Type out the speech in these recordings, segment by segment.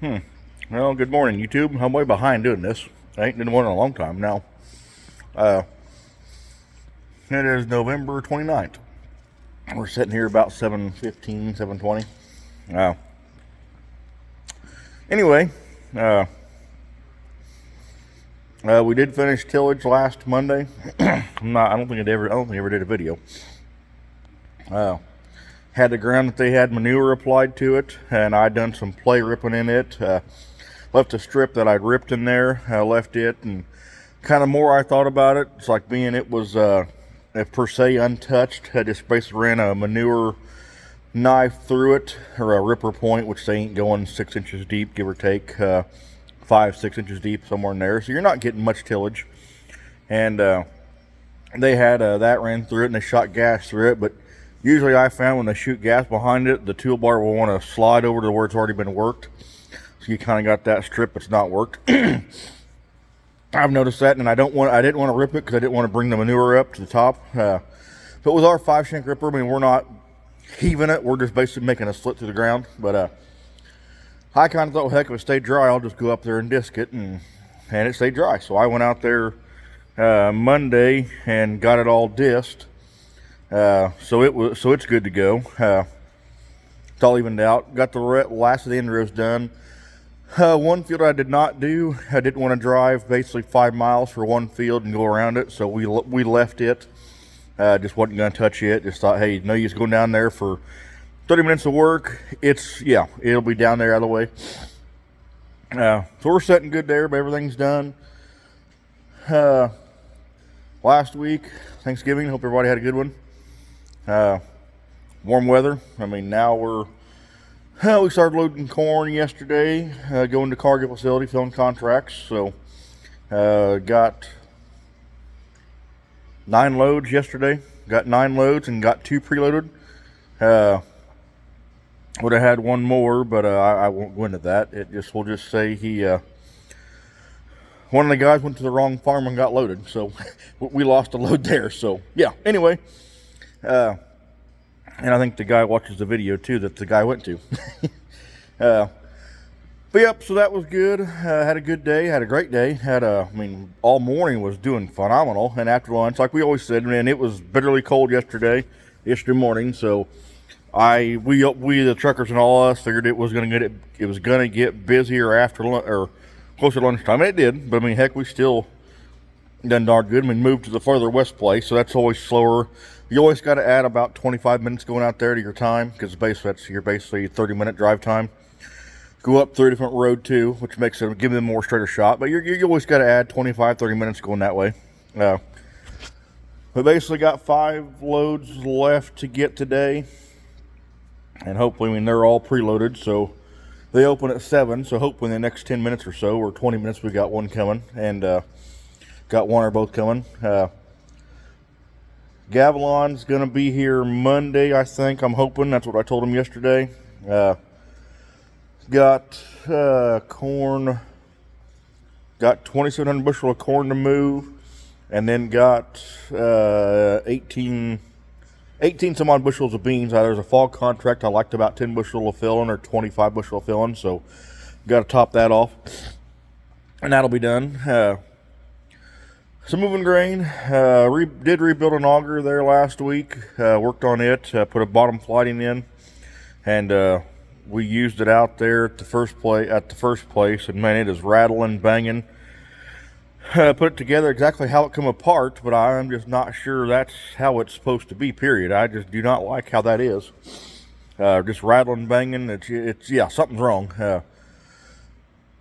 Well, good morning, YouTube. I'm way behind doing this. I ain't done one in a long time now. Uh, it is November 29th. We're sitting here about 7:15, 7:20. Uh, anyway, uh, we did finish tillage last Monday. I don't think I ever did a video. Had the ground that they had manure applied to it, and I done some play ripping in it. Left a strip that I'd ripped in there. I left it, and kind of more I thought about it, it's like being it was per se untouched. I just basically ran a manure knife through it, or a ripper point, which they ain't going 6 inches deep, give or take, 5-6 inches deep, somewhere in there. So you're not getting much tillage. And they had that ran through it, and they shot gas through it. But usually I found when they shoot gas behind it, the toolbar will want to slide over to where it's already been worked. So you kind of got that strip that's not worked. I've noticed that, and I didn't want to rip it because I didn't want to bring the manure up to the top. But with our 5-shank ripper, I mean, we're not heaving it. We're just basically making a slit through the ground. But I kind of thought, well, heck, if it stayed dry, I'll just go up there and disc it, and it stayed dry. So I went out there Monday and got it all disked. So it's good to go. It's all evened out. Got the last of the end rows done. One field I did not do. I didn't want to drive basically 5 miles for one field and go around it, so we left it. Just wasn't going to touch it. Just thought, hey, no use going down there for 30 minutes of work. It'll be down there out of the way. So we're sitting good there, but everything's done. Last week, Thanksgiving, hope everybody had a good one. Warm weather. I mean, now we started loading corn yesterday, going to Cargill facility, filling contracts. So, got 9 loads yesterday. Got 9 loads and got 2 preloaded. Would have had one more, but I won't go into that. We'll just say one of the guys went to the wrong farm and got loaded. So, we lost a load there. So, yeah. Anyway, and I think the guy watches the video too that the guy went to. But yep, so that was good. Had a good day, had a great day. All morning was doing phenomenal. And after lunch, like we always said, man, it was bitterly cold yesterday morning. So we the truckers and all us figured it was gonna get busier after lunch or closer to lunchtime. And it did, but I mean, heck, we still done darn good. Moved to the further west place, so that's always slower. You always got to add about 25 minutes going out there to your time, because that's your basically 30-minute drive time. Go up through a different road too, which makes it give them a more straighter shot. But you always got to add 25-30 minutes going that way. We basically got 5 loads left to get today, and hopefully, they're all preloaded. So they open at 7. So hopefully, in the next 10 minutes or so, or 20 minutes, we got one coming, and got one or both coming. Gavilan's going to be here Monday, I think. I'm hoping. That's what I told him yesterday. Got corn. Got 2,700 bushel of corn to move. And then got 18 some odd bushels of beans. There's a fall contract. I liked about 10 bushel of filling or 25 bushel of filling. So got to top that off. And that'll be done. Some moving grain. Did rebuild an auger there last week. Worked on it. Put a bottom flighting in, and we used it out there at the first place. And man, it is rattling, banging. Put it together exactly how it come apart, but I'm just not sure that's how it's supposed to be. Period. I just do not like how that is. Just rattling, banging. It's something's wrong.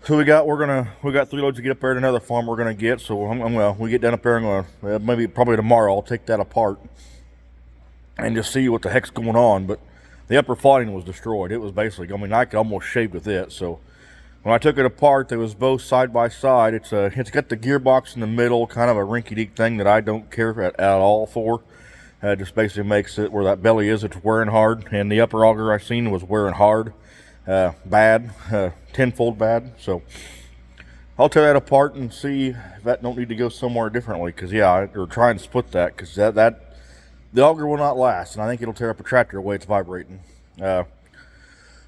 So we got 3 loads to get up there at another farm we're gonna get. So we get down up there and probably tomorrow I'll take that apart and just see what the heck's going on. But the upper flighting was destroyed. It was basically, I could almost shave with it. So when I took it apart, they was both side by side. It's got the gearbox in the middle, kind of a rinky-dink thing that I don't care at all for. Just basically makes it where that belly is, it's wearing hard, and the upper auger I seen was wearing hard. Bad, tenfold bad. So I'll tear that apart and see if that don't need to go somewhere differently. Because or try and split that, because that the auger will not last, and I think it'll tear up a tractor the way it's vibrating.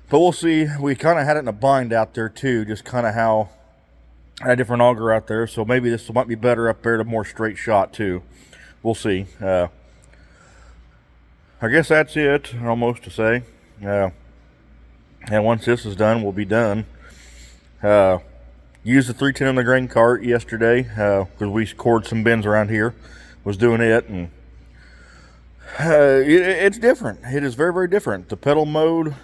But we'll see. We kind of had it in a bind out there too, just kind of how I had a different auger out there. So maybe this might be better up there to more straight shot too. We'll see. I guess that's it, almost to say. And once this is done, we'll be done. Used the 310 on the grain cart yesterday because we cored some bins around here. Was doing it, and it's different. It is very, very different. The pedal mode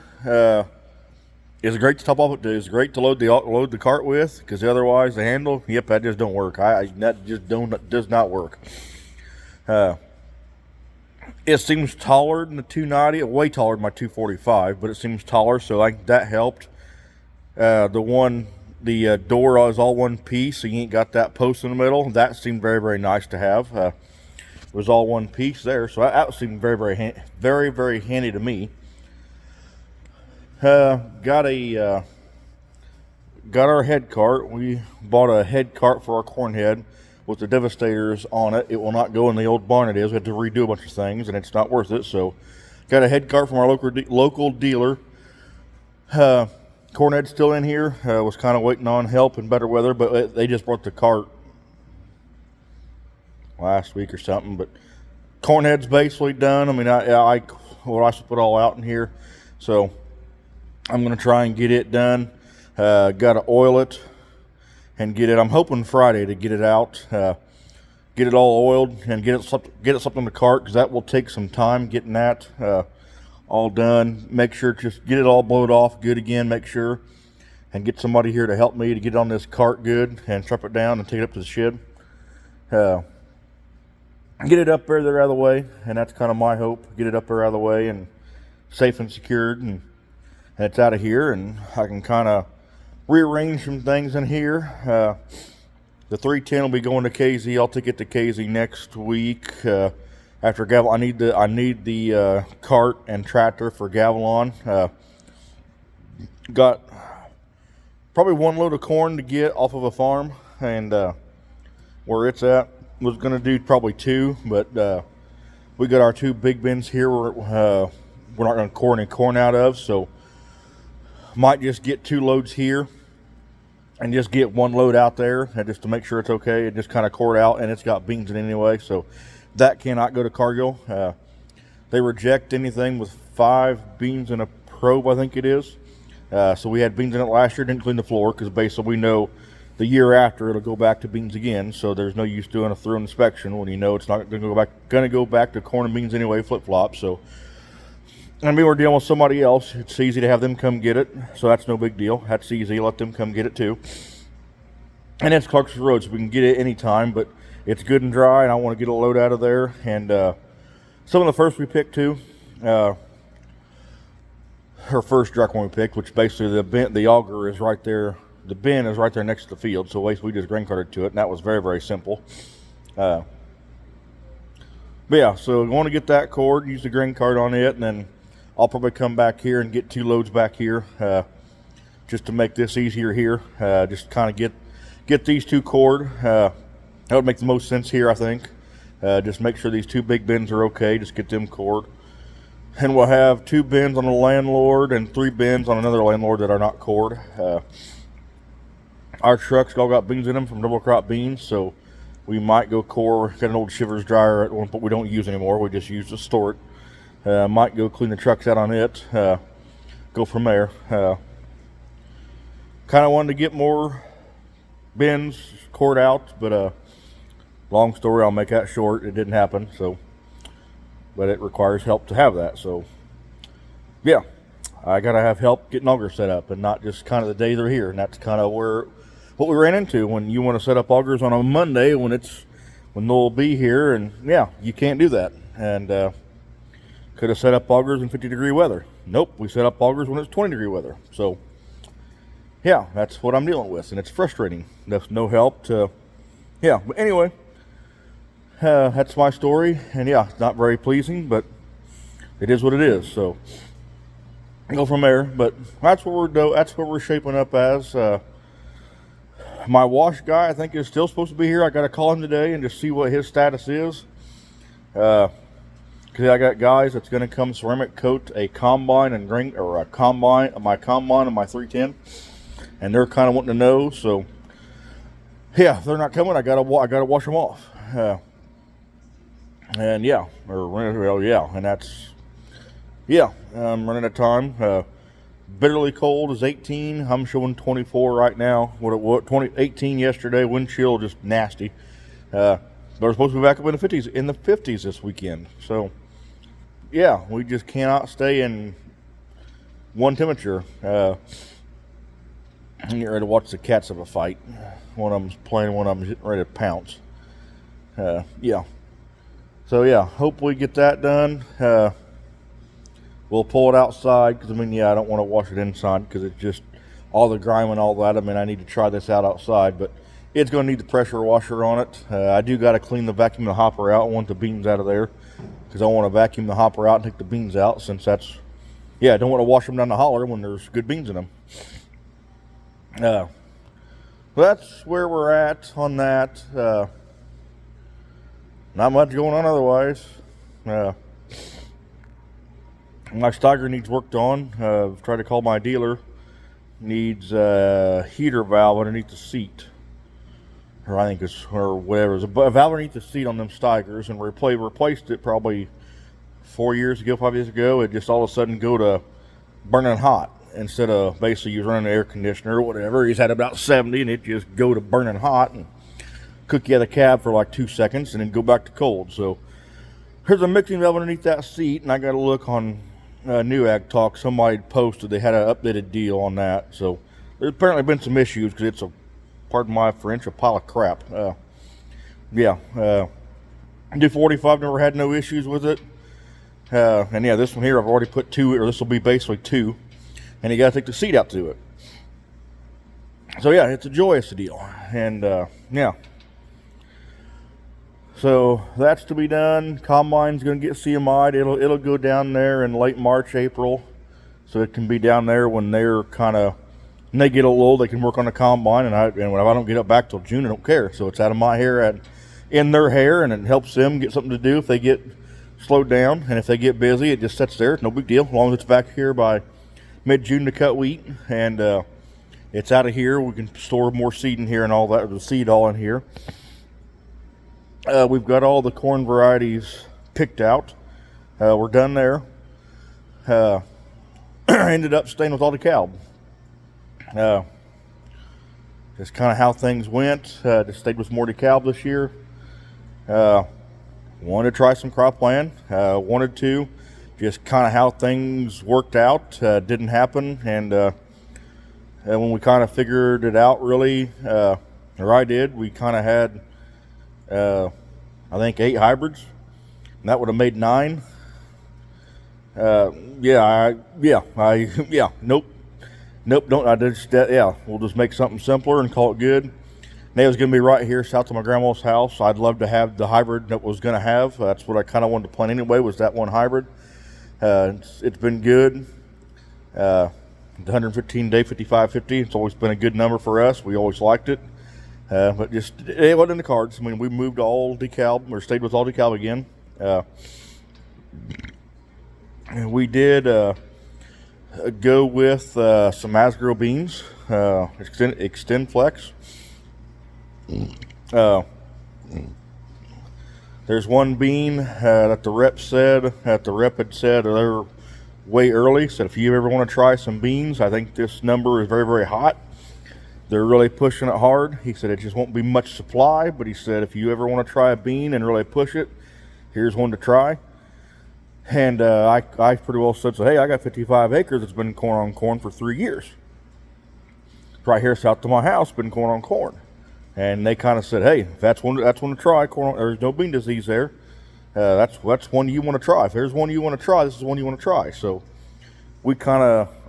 is great to top off. It is great to load the cart with, because otherwise the handle, yep, that just don't work. That just does not work. It seems taller than the 290, way taller than my 245, but it seems taller, so that helped. The door is all one piece, so you ain't got that post in the middle. That seemed very, very nice to have. It was all one piece there, so that seemed very, very, very handy to me. Got our head cart. We bought a head cart for our corn head with the Devastators on it. It will not go in the old barn it is. We had to redo a bunch of things, and it's not worth it. So got a head cart from our local dealer. Corn head's still in here. Was kind of waiting on help in better weather, but they just brought the cart last week or something. But corn head's basically done. I mean, I should put all out in here, so I'm going to try and get it done. Got to oil it and get it. I'm hoping Friday to get it out, get it all oiled, and get it something in the cart, because that will take some time getting that all done. Make sure just get it all blowed off good again. Make sure and get somebody here to help me to get on this cart good and strap it down and take it up to the shed. Get it up there out of the way, and that's kind of my hope. Get it up there out of the way and safe and secured, and it's out of here, and I can kind of rearrange some things in here. The 310 will be going to KZ. I'll take it to KZ next week. After Gavilan, I need the cart and tractor for Gavilan. Got probably one load of corn to get off of a farm, and where it's at, was going to do probably two, but we got our two big bins here. We're not going to core any corn out of, so might just get two loads here and just get one load out there, and just to make sure it's okay, and just kind of core it out. And it's got beans in it anyway, so that cannot go to Cargill. They reject anything with 5 beans in a probe, I think it is. So we had beans in it last year, didn't clean the floor, because basically we know the year after it'll go back to beans again. So there's no use doing a thorough inspection when you know it's not going to go back to corn and beans anyway, flip-flop. So I mean, we're dealing with somebody else. It's easy to have them come get it, so that's no big deal. That's easy. Let them come get it too. And it's Clarksville Road, so we can get it anytime, but it's good and dry, and I want to get a load out of there. And some of the first we picked too, her first truck one we picked, which basically the auger is right there. The bin is right there next to the field, so we just grain carted to it, and that was very, very simple. But yeah, so we want to get that cord, use the grain cart on it, and then I'll probably come back here and get 2 loads back here, just to make this easier here. Just kind of get these 2 cord. That would make the most sense here, I think. Just make sure these 2 big bins are okay. Just get them cord. And we'll have 2 bins on the landlord and 3 bins on another landlord that are not cord. Our trucks all got beans in them from double crop beans, so we might go core. Got an old Shivers dryer at one point we don't use anymore. We just use to store it. Might go clean the trucks out on it. Go from there. Kind of wanted to get more bins cored out, but long story, I'll make that short. It didn't happen, so, but it requires help to have that. So yeah, I gotta have help getting augers set up, and not just kind of the day they're here. And that's kind of what we ran into when you want to set up augers on a Monday when they'll be here, and yeah, you can't do that. And could have set up augers in 50-degree weather. Nope, we set up augers when it's 20-degree weather. So yeah, that's what I'm dealing with, and it's frustrating. There's no help to, yeah. But anyway, that's my story, and yeah, it's not very pleasing, but it is what it is. So go from there. But that's what we're shaping up as. My wash guy, I think, is still supposed to be here. I got to call him today and just see what his status is. Because I got guys that's going to come ceramic coat a combine and my combine and my 310, and they're kind of wanting to know. So yeah, if they're not coming, I gotta wash them off. And yeah, and that's I'm running out of time. Bitterly cold is 18. I'm showing 24 right now. What 18 yesterday. Wind chill just nasty. But we're supposed to be back up in the 50s this weekend. So yeah, we just cannot stay in one temperature. I'm getting ready to watch the cats have a fight. One of them's playing, one of them's getting ready to pounce. Yeah. So yeah, hope we get that done. We'll pull it outside because I don't want to wash it inside because it's just all the grime and all that. I need to try this out outside, but it's going to need the pressure washer on it. I do got to clean the vacuum the hopper out. I want the beans out of there because I want to vacuum the hopper out and take the beans out, since I don't want to wash them down the holler when there's good beans in them. That's where we're at on that. Not much going on otherwise. My Steiger needs worked on. I've tried to call my dealer. Needs a heater valve underneath the seat, or I think it's, or whatever. There's a valve underneath the seat on them Steigers, and replaced it probably 5 years ago. It just all of a sudden go to burning hot instead of basically you running the air conditioner or whatever. He's had about 70, and it just go to burning hot and cook you out of the cab for like 2 seconds, and then go back to cold. So there's a mixing valve underneath that seat, and I got to look on Newegg Talk. Somebody posted they had an updated deal on that. So there's apparently been some issues because it's pardon my French, a pile of crap. D45 never had no issues with it. And yeah, this one here I've already put 2, or this will be basically 2, and you got to take the seat out to do it. So yeah, it's a joyous deal, and yeah. So that's to be done. Combine's going to get CMI'd. It'll go down there in late March, April, so it can be down there when they're when they get a little old. They can work on the combine, and if I don't get up back till June, I don't care. So it's out of my hair and in their hair, and it helps them get something to do if they get slowed down, and if they get busy, it just sits there. It's no big deal as long as it's back here by mid-June to cut wheat, and it's out of here. We can store more seed in here and all that, the seed all in here. We've got all the corn varieties picked out. We're done there. Ended up staying with all DeKalb. Just kind of how things went. Just stayed with more DeKalb this year. Wanted to try some cropland. Wanted to. Just kind of how things worked out. Didn't happen. And when we kind of figured it out, really, or I did, we kind of had, I think 8 hybrids, and that would have made 9. Nope, don't. I just, we'll just make something simpler and call it good. They was going to be right here south of my grandma's house. I'd love to have the hybrid that was going to have. That's what I kind of wanted to plan anyway, was that one hybrid. It's been good. The 115-day 5550, it's always been a good number for us. We always liked it. But just, it wasn't in the cards. We moved all DeKalb, or stayed with all DeKalb again. We did go with some Asgrow beans, Extend Flex. There's one bean that the rep had said they were way early. Said if you ever want to try some beans, I think this number is very, very hot. They're really pushing it hard. He said it just won't be much supply, but he said if you ever want to try a bean and really push it, here's one to try. And I pretty well said, hey, I got 55 acres that's been corn on corn for 3 years. Right here south of my house, been corn on corn. And they kind of said, hey, if that's one to try. Corn, there's no bean disease there. That's one you want to try. If there's one you want to try, this is one you want to try. So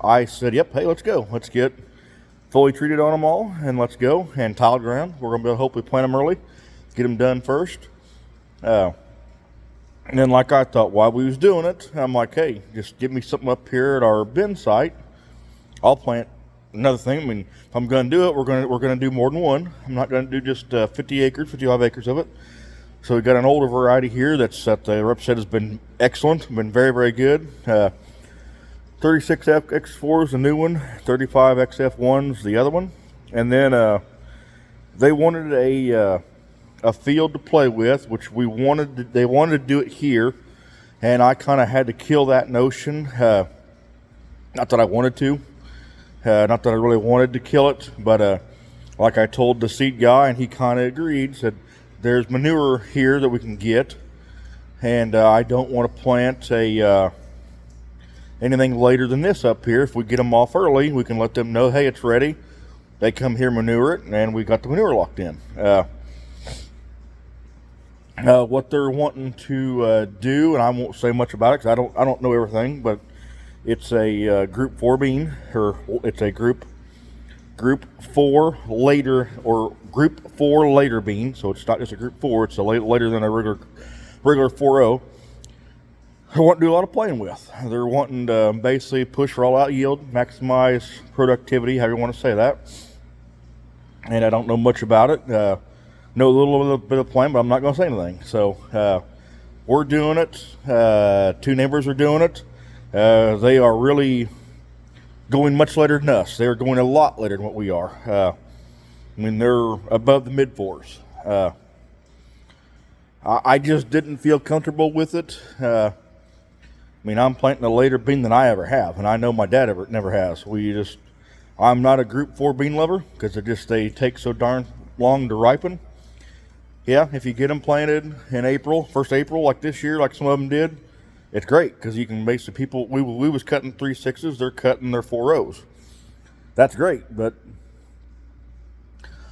I said, yep, hey, let's go. Let's get fully treated on them all, and let's go. And tiled ground. We're going to be able to hopefully plant them early, get them done first. And then, like I thought, while we was doing it, I'm like, hey, just give me something up here at our bin site. I'll plant another thing. If I'm going to do it, we're going to do more than one. I'm not going to do just 55 acres of it. So we got an older variety here that the rep set has been excellent, been very, very good. 36X4 is the new one, 35XF1 is the other one. And then they wanted a field to play with, which they wanted to do it here, and I kind of had to kill that notion. Not that I wanted to, not that I really wanted to kill it, but like I told the seed guy, and he kind of agreed, said there's manure here that we can get, and I don't want to plant anything later than this up here. If we get them off early, we can let them know, hey, it's ready. They come here, manure it, and we got the manure locked in. What they're wanting to do, and I won't say much about it because I don't know everything, but it's a group 4 bean, or it's a group 4 later, or group 4 later bean. So it's not just a group 4; it's a later than a regular 4.0. They want to do a lot of playing with. They're wanting to basically push for all out yield, maximize productivity, however you want to say that. And I don't know much about it. Know a little bit of playing, but I'm not going to say anything. So we're doing it. 2 neighbors are doing it. They are really going much later than us. They are going a lot later than what we are. I mean, they're above the mid-4s. I just didn't feel comfortable with it. I mean, I'm planting a later bean than I ever have, and I know my dad never has. I'm not a group 4 bean lover because they take so darn long to ripen. Yeah, if you get them planted in April, 1st April, like this year, like some of them did, it's great because you can basically we was cutting 3.6s, they're cutting their 4.0s. That's great, but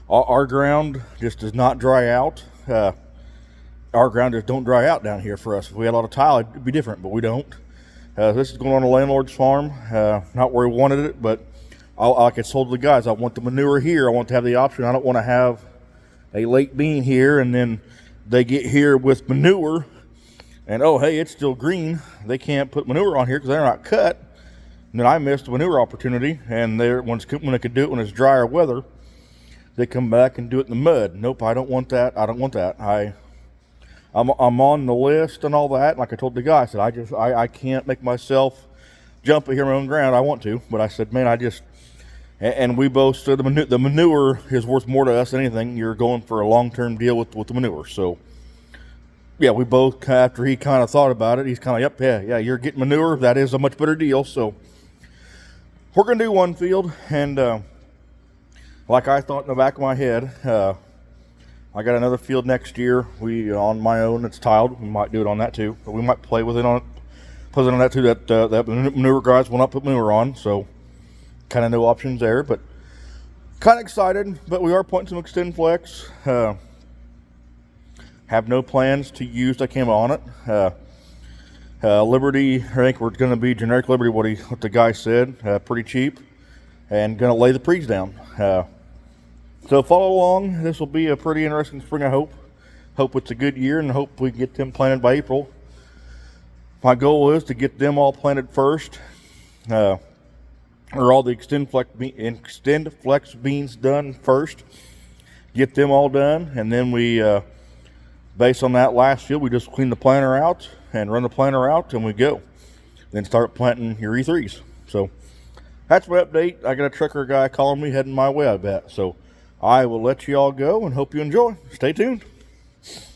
our ground just does not dry out. Our ground just don't dry out down here for us. If we had a lot of tile, it'd be different, but we don't. This is going on a landlord's farm, not where we wanted it, but like I told the guys, I want the manure here. I want to have the option. I don't want to have a late bean here and then they get here with manure and, oh, hey, it's still green. They can't put manure on here because they're not cut. And then I missed the manure opportunity, and when they could do it when it's drier weather, they come back and do it in the mud. Nope, I don't want that. I don't want that. I'm on the list and all that. Like I told the guy, I said, I can't make myself jump here on my own ground. I want to, but I said, man, and we both said the manure is worth more to us than anything. You're going for a long-term deal with the manure. So, yeah, we both, after he kind of thought about it, he's kind of, yep, yeah, you're getting manure. That is a much better deal. So, we're going to do one field, and like I thought in the back of my head, I got another field next year. On my own, it's tiled. We might do it on that too, but we might play with it on that too. That manure guys will not put manure on, so kind of no options there. But kind of excited. But we are putting some Extend Flex. Have no plans to use the camo on it. Liberty, I think we're going to be generic Liberty. What the guy said, pretty cheap, and going to lay the pre's down. So follow along. This will be a pretty interesting spring, I hope. Hope it's a good year, and hope we can get them planted by April. My goal is to get them all planted first, or all the Extend Flex beans done first. Get them all done, and then we, based on that last field, we just clean the planter out and run the planter out, and we go. Then start planting your E3s. So that's my update. I got a trucker guy calling me heading my way, I bet. So I will let you all go and hope you enjoy. Stay tuned.